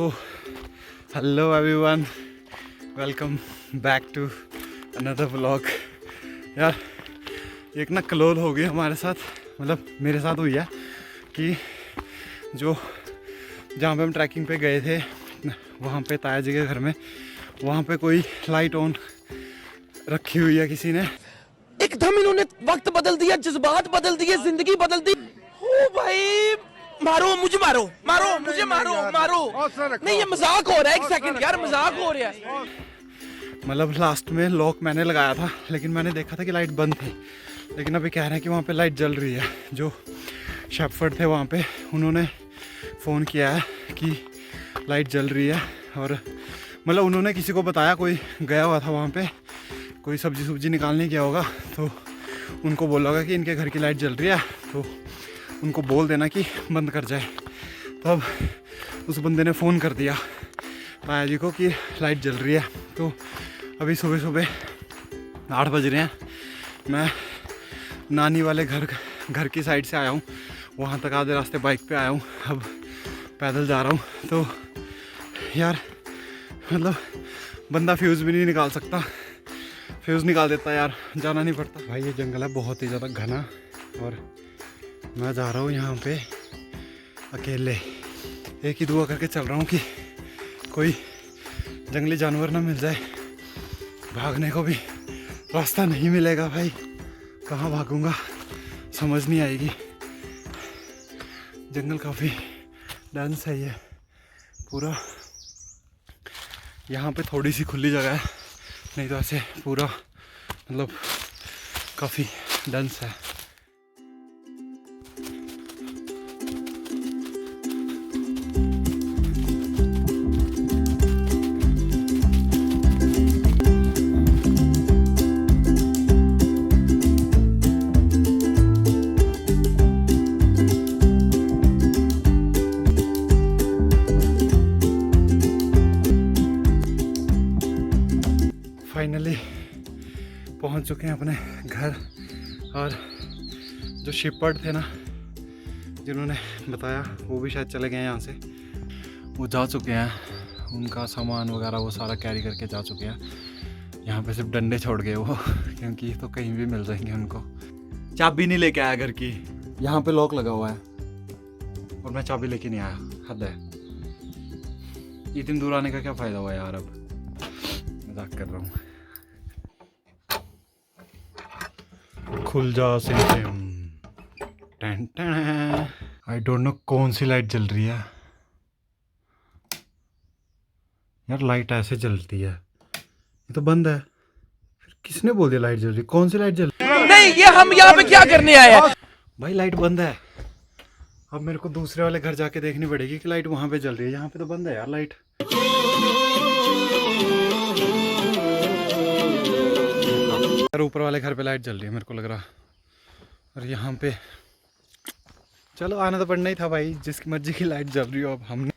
तो hello everyone, welcome back to another vlog. यार एक ना कलोल हो गई हमारे साथ, मतलब मेरे साथ हुई है कि जो जहाँ पे हम ट्रैकिंग पे गए थे वहाँ पे ताया जी के घर में, वहाँ पे कोई लाइट ऑन रखी हुई है किसी ने। एकदम इन्होंने वक्त बदल दिया, जज्बात बदल दिए, जिंदगी बदल दी। ओ भाई मारो मुझे, मारो मारो मुझे, मारो मारो। नहीं ये मजाक हो रहा है, एक सेकंड यार, मजाक हो रहा है। मतलब लास्ट में लॉक मैंने लगाया था, लेकिन मैंने देखा था कि लाइट बंद थी, लेकिन अभी कह रहे हैं कि वहाँ पे लाइट जल रही है। जो शेफर्ड थे वहाँ पे, उन्होंने फ़ोन किया है कि लाइट जल रही है। और मतलब उन्होंने किसी को बताया, कोई गया हुआ था वहाँ पे, कोई सब्जी निकालने गया होगा, तो उनको बोला होगा कि इनके घर की लाइट जल रही है, तो उनको बोल देना कि बंद कर जाए। तब उस बंदे ने फ़ोन कर दिया ताया जी को कि लाइट जल रही है। तो अभी सुबह सुबह 8 बज रहे हैं, मैं नानी वाले घर की साइड से आया हूँ, वहाँ तक आधे रास्ते बाइक पे आया हूँ, अब पैदल जा रहा हूँ। तो यार मतलब बंदा फ्यूज़ भी नहीं निकाल सकता, फ्यूज़ निकाल देता यार, जाना नहीं पड़ता। भाई ये जंगल है बहुत ही ज़्यादा घना, और मैं जा रहा हूँ यहाँ पे अकेले। एक ही दुआ करके चल रहा हूँ कि कोई जंगली जानवर ना मिल जाए, भागने को भी रास्ता नहीं मिलेगा भाई, कहाँ भागूंगा समझ नहीं आएगी। जंगल काफ़ी डेंस है ये पूरा, यहाँ पे थोड़ी सी खुली जगह है, नहीं तो ऐसे पूरा मतलब काफ़ी डेंस है। फाइनली पहुंच चुके हैं अपने घर, और जो शिपर्ड थे ना जिन्होंने बताया, वो भी शायद चले गए हैं यहाँ से, वो जा चुके हैं, उनका सामान वगैरह वो सारा कैरी करके जा चुके हैं। यहाँ पे सिर्फ डंडे छोड़ गए वो, क्योंकि तो कहीं भी मिल जाएंगे उनको। चाबी नहीं लेके आया घर की, यहाँ पे लॉक लगा हुआ है और मैं चाबी लेके नहीं आया, हद है। इतनी दूर आने का क्या फ़ायदा हुआ यार, अब मजाक कर रहा हूँ। खुल जा सिम। आई डोंट नो कौन सी लाइट जल रही है यार, लाइट ऐसे जलती है, ये तो बंद है, फिर किसने बोल दिया लाइट जल रही है? कौन सी लाइट जल रही है? नहीं ये हम यहाँ पे क्या करने आए हैं भाई? लाइट बंद है, अब मेरे को दूसरे वाले घर जाके देखनी पड़ेगी कि लाइट वहां पे जल रही है, यहाँ पे तो बंद है यार लाइट। यार ऊपर वाले घर पे लाइट जल रही है मेरे को लग रहा, और यहाँ पे चलो आना तो पड़ना ही था भाई, जिसकी मर्जी की लाइट जल रही हो। अब हमने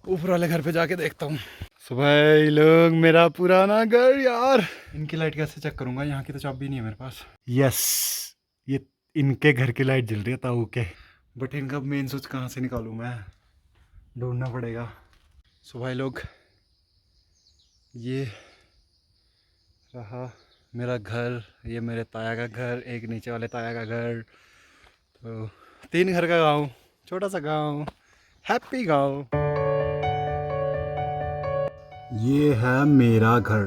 ऊपर वाले घर पे जाके देखता हूँ। सुबह लोग, मेरा पुराना घर यार, इनकी लाइट कैसे चेक करूँगा, यहाँ की तो चाबी नहीं है मेरे पास। यस, ये इनके घर की लाइट जल रही है ताऊ के, बट इनका मेन स्विच कहाँ से निकालूँ मैं, ढूंढना पड़ेगा। सुबह लोग, ये रहा मेरा घर, ये मेरे ताया का घर, एक नीचे वाले ताया का घर, तो 3 घर का गांव, छोटा सा गांव, हैप्पी गांव। ये है मेरा घर,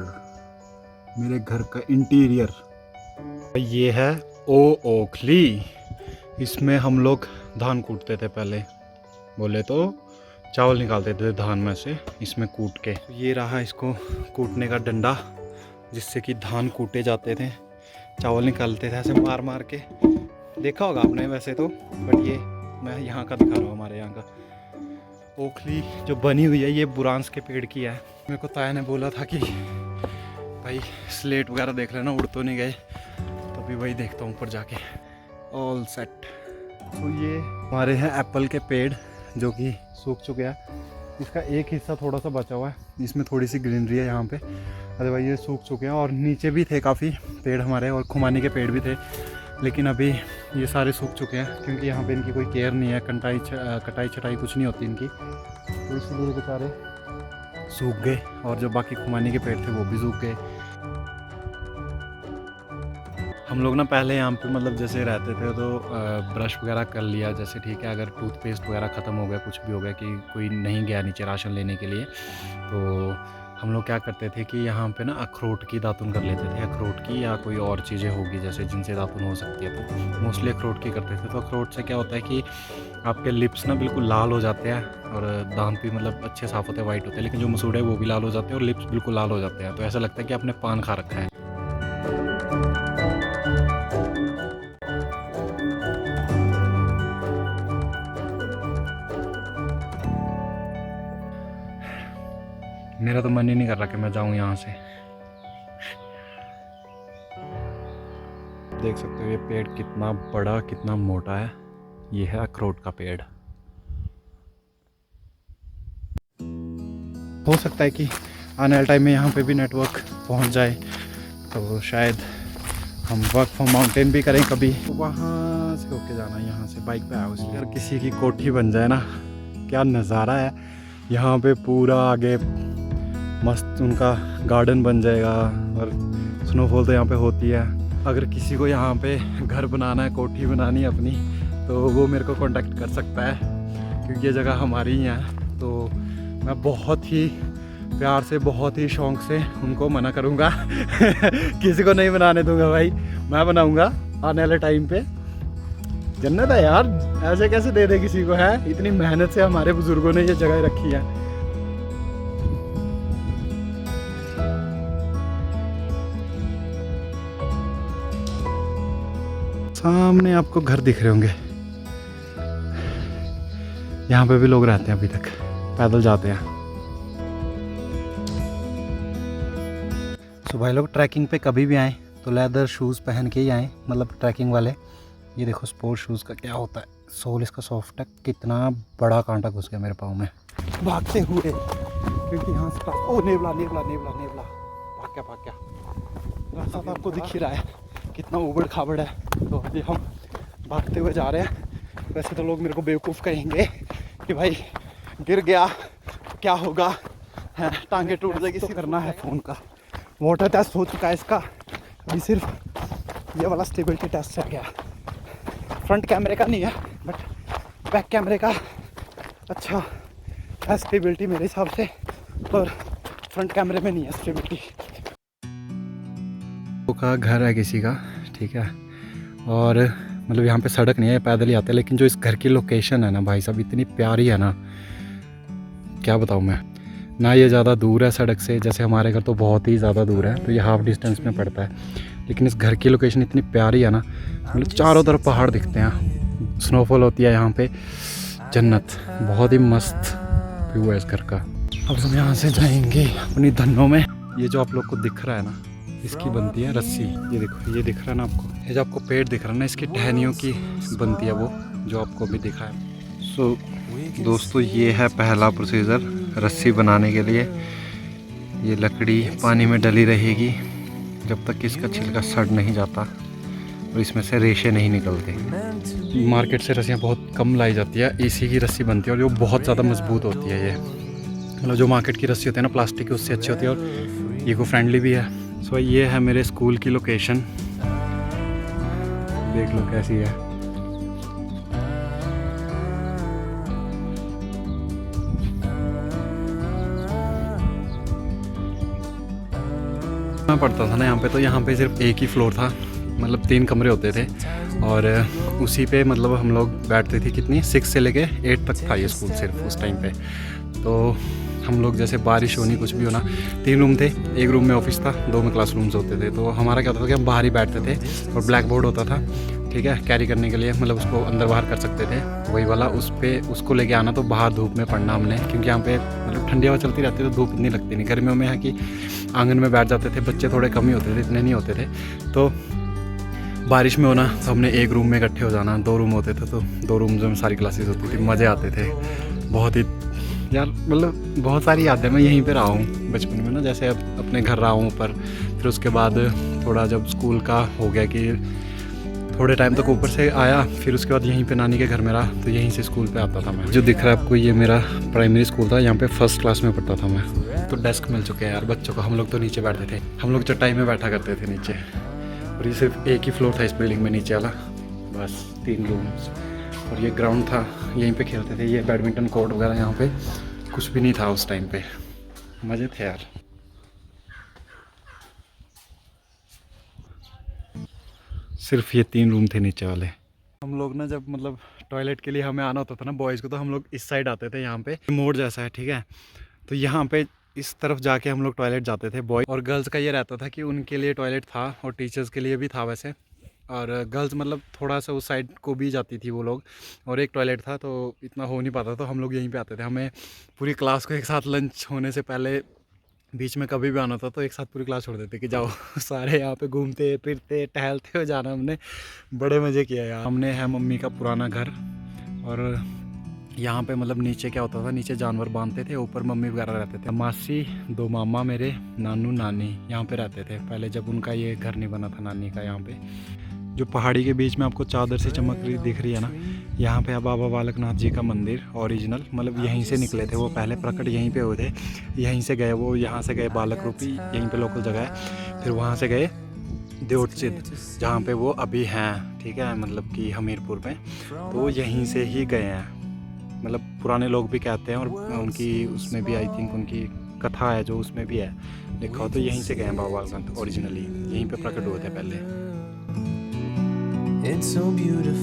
मेरे घर का इंटीरियर। ये है ओखली, इसमें हम लोग धान कूटते थे पहले, बोले तो चावल निकालते थे धान में से, इसमें कूट के। ये रहा इसको कूटने का डंडा, जिससे कि धान कूटे जाते थे, चावल निकालते थे ऐसे मार मार के, देखा होगा आपने वैसे तो, बट ये मैं यहाँ का दिखा रहा हूँ, हमारे यहाँ का। ओखली जो बनी हुई है ये बुरांस के पेड़ की है। मेरे को ताया ने बोला था कि भाई स्लेट वगैरह देख लेना, उड़ तो नहीं गए, तभी वही देखता हूँ ऊपर जाके। All set. तो ये हमारे हैं एप्पल के पेड़ जो कि सूख चुके हैं, इसका एक हिस्सा थोड़ा सा बचा हुआ है, इसमें थोड़ी सी ग्रीनरी है यहाँ पे, अदरवाइज ये सूख चुके हैं। और नीचे भी थे काफ़ी पेड़ हमारे, और खुमानी के पेड़ भी थे, लेकिन अभी ये सारे सूख चुके हैं क्योंकि यहाँ पे इनकी कोई केयर नहीं है, कटाई छटाई कुछ नहीं होती इनकी, तो इसलिए बेचारे सूख गए। और जो बाकी खुमानी के पेड़ थे वो भी सूख गए। हम लोग ना पहले यहाँ पे मतलब जैसे रहते थे तो ब्रश वगैरह कर लिया, जैसे ठीक है अगर टूथपेस्ट वगैरह ख़त्म हो गया, कुछ भी हो गया कि कोई नहीं गया नीचे राशन लेने के लिए, तो हम लोग क्या करते थे कि यहाँ पे ना अखरोट की दातुन कर लेते थे। अखरोट की या कोई और चीज़ें होगी जैसे जिनसे दातुन हो सकती है, तो मोस्टली अखरोट की करते थे। तो अखरोट से क्या होता है कि आपके लिप्स ना बिल्कुल लाल हो जाते हैं और दांत भी मतलब अच्छे साफ़ होते हैं, वाइट होते हैं, लेकिन जो मसूड़े वो भी लाल हो जाते हैं और लिप्स बिल्कुल लाल हो जाते हैं। तो ऐसा लगता है कि आपने पान खा रखा है। मेरा तो मन ही नहीं कर रहा कि मैं जाऊं यहाँ से। देख सकते हो ये पेड़ कितना बड़ा, कितना मोटा है। ये है अखरोट का पेड़। हो सकता है कि आने वाले टाइम में यहाँ पे भी नेटवर्क पहुँच जाए, तो शायद हम वर्क फ्रॉम माउंटेन भी करें कभी। तो वहाँ से होके जाना, यहाँ से बाइक पे आया उसलिए। अगर किसी की कोठी बन जाए ना, क्या नज़ारा है यहाँ पे। पूरा आगे मस्त उनका गार्डन बन जाएगा और स्नोफॉल तो यहाँ पे होती है। अगर किसी को यहाँ पे घर बनाना है, कोठी बनानी है अपनी, तो वो मेरे को कांटेक्ट कर सकता है क्योंकि ये जगह हमारी ही है। तो मैं बहुत ही प्यार से, बहुत ही शौक़ से उनको मना करूँगा किसी को नहीं बनाने दूँगा भाई, मैं बनाऊँगा आने वाले टाइम पे। जन्नत है यार, ऐसे कैसे दे दे किसी को, है इतनी मेहनत से हमारे बुजुर्गों ने ये जगह रखी है। सामने आपको घर दिख रहे होंगे, यहाँ पे भी लोग रहते हैं अभी तक, पैदल जाते हैं। तो भाई लोग ट्रैकिंग पे कभी भी आए तो लेदर शूज़ पहन के ही आए, मतलब ट्रैकिंग वाले। ये देखो स्पोर्ट शूज़ का क्या होता है, सोल इसका सॉफ्ट है। कितना बड़ा कांटा घुस गया मेरे पाँव में भागते हुए, क्योंकि यहाँ से ओ नेवला नेवला नेवला नेवला भाग गया। रास्ता तो आपको दिख ही रहा है कितना उबड़ खाबड़ है। तो अभी हम भागते हुए जा रहे हैं। वैसे तो लोग मेरे को बेवकूफ़ कहेंगे कि भाई गिर गया क्या होगा, है टांगे टूट जाएगी। इसी करना है फ़ोन का वाटर टेस्ट हो चुका है इसका, अभी सिर्फ ये वाला स्टेबिलिटी टेस्ट रह गया। फ्रंट कैमरे का नहीं है बट बैक कैमरे का अच्छा है स्टेबिलिटी मेरे हिसाब से, पर फ्रंट कैमरे में नहीं है स्टेबिलिटी। का घर है किसी का, ठीक है, और मतलब यहाँ पे सड़क नहीं है, पैदल ही आते हैं। लेकिन जो इस घर की लोकेशन है ना भाई साहब, इतनी प्यारी है ना, क्या बताऊँ मैं। ना ये ज़्यादा दूर है सड़क से, जैसे हमारे घर तो बहुत ही ज़्यादा दूर है, तो ये हाफ डिस्टेंस में पड़ता है। लेकिन इस घर की लोकेशन इतनी प्यारी है ना, मतलब चारों तरफ पहाड़ दिखते हैं, स्नोफॉल होती है यहाँ पे, जन्नत। बहुत ही मस्त व्यू है इस घर का। अब हम यहाँ से जाएंगे अपनी धनों में। ये जो आप लोग को दिख रहा है ना, इसकी बनती है रस्सी। ये देखो, ये दिख रहा है ना आपको, ये जो आपको पेड़ दिख रहा है ना, इसकी टहनियों की बनती है वो, जो आपको अभी दिखा है। सो दोस्तों, ये है पहला प्रोसीजर रस्सी बनाने के लिए। ये लकड़ी पानी में डली रहेगी जब तक कि इसका छिलका सड़ नहीं जाता और इसमें से रेशे नहीं निकलते। मार्केट से रस्सियाँ बहुत कम लाई जाती है, इसी की रस्सी बनती है और जो बहुत ज़्यादा मजबूत होती है। ये मतलब जो मार्केट की रस्सी होती है ना प्लास्टिक की, उससे अच्छी होती है और इको फ्रेंडली भी है। सो ये है मेरे स्कूल की लोकेशन, देख लो कैसी है। मैं पढ़ता था ना यहाँ पे, तो यहाँ पे सिर्फ एक ही फ्लोर था, मतलब 3 कमरे होते थे और उसी पे मतलब हम लोग बैठते थे। कितनी 6 से लेके 8 तक था ये स्कूल सिर्फ उस टाइम पे। तो हम लोग जैसे बारिश होनी कुछ भी होना, 3 रूम थे, एक रूम में ऑफिस था, 2 में क्लासरूम्स होते थे। तो हमारा क्या होता था कि हम बाहर ही बैठते थे और ब्लैक बोर्ड होता था, ठीक है, कैरी करने के लिए, मतलब उसको अंदर बाहर कर सकते थे, वही वाला। उस पर उसको लेके आना, तो बाहर धूप में पढ़ना हमने, क्योंकि यहाँ पे मतलब ठंडी हवा चलती रहती है तो धूप इतनी लगती नहीं। गर्मियों में है कि आंगन में बैठ जाते थे, बच्चे थोड़े कम ही होते थे, इतने नहीं होते थे। तो बारिश में होना तो हमने एक रूम में इकट्ठे हो जाना। 2 रूम होते थे तो 2 रूम्स में सारी क्लासेस होती थी, मज़े आते थे बहुत ही यार। मतलब बहुत सारी यादें, मैं यहीं पे रहा हूँ बचपन में ना, जैसे अब अपने घर रहा हूँ। पर फिर उसके बाद थोड़ा जब स्कूल का हो गया कि थोड़े टाइम तक ऊपर से आया, फिर उसके बाद यहीं पे नानी के घर में रहा, तो यहीं से स्कूल पे आता था मैं। जो दिख रहा है आपको ये मेरा प्राइमरी स्कूल था, यहाँ पे फर्स्ट क्लास में पढ़ता था मैं। तो डेस्क मिल चुके हैं यार बच्चों को, हम लोग तो नीचे बैठते थे, हम लोग चटाई में बैठा करते थे नीचे। और ये सिर्फ एक ही फ्लोर था इस बिल्डिंग में नीचे वाला, बस 3 रूम्स। और ये ग्राउंड था, यहीं पे खेलते थे। ये बैडमिंटन कोर्ट वगैरह यहाँ पे कुछ भी नहीं था उस टाइम पे। मज़े थे यार। सिर्फ ये 3 रूम थे नीचे वाले। हम लोग ना जब मतलब टॉयलेट के लिए हमें आना होता था ना बॉयज़ को, तो हम लोग इस साइड आते थे। यहाँ पे मोड़ जैसा है, ठीक है, तो यहाँ पे इस तरफ जाके हम लोग टॉयलेट जाते थे बॉय। और गर्ल्स का ये रहता था कि उनके लिए टॉयलेट था और टीचर्स के लिए भी था वैसे। और गर्ल्स मतलब थोड़ा सा उस साइड को भी जाती थी वो लोग, और एक टॉयलेट था तो इतना हो नहीं पाता, तो हम लोग यहीं पे आते थे। हमें पूरी क्लास को एक साथ लंच होने से पहले बीच में कभी भी आना था तो एक साथ पूरी क्लास छोड़ देते कि जाओ सारे यहाँ पे घूमते फिरते टहलते हुए जाना। हमने बड़े मज़े किया यार। हमने है मम्मी का पुराना घर, और यहाँ पे मतलब नीचे क्या होता था, नीचे जानवर बांधते थे, ऊपर मम्मी वगैरह रहते थे। मासी, 2 मामा मेरे, नानू नानी यहाँ पे रहते थे पहले, जब उनका ये घर नहीं बना था नानी का। यहाँ पे जो पहाड़ी के बीच में आपको चादर सी चमक रही दिख रही है ना, यहाँ पे बाबा बालकनाथ जी का मंदिर ओरिजिनल, मतलब यहीं से निकले थे वो, पहले प्रकट यहीं पे हुए थे, यहीं से गए वो, यहाँ से गए बालक रूपी, यहीं पे लोकल जगह है। फिर वहाँ से गए देवचित जहाँ पे वो अभी हैं, ठीक है, मतलब कि हमीरपुर में, तो यहीं से ही गए हैं। मतलब पुराने लोग भी कहते हैं, और उनकी उसमें भी आई थिंक उनकी कथा है जो उसमें भी है लिखा हो, तो यहीं से गए हैं बाबा बालकनाथ ओरिजिनली, यहीं पे प्रकट हुए थे पहले। It's so beautiful.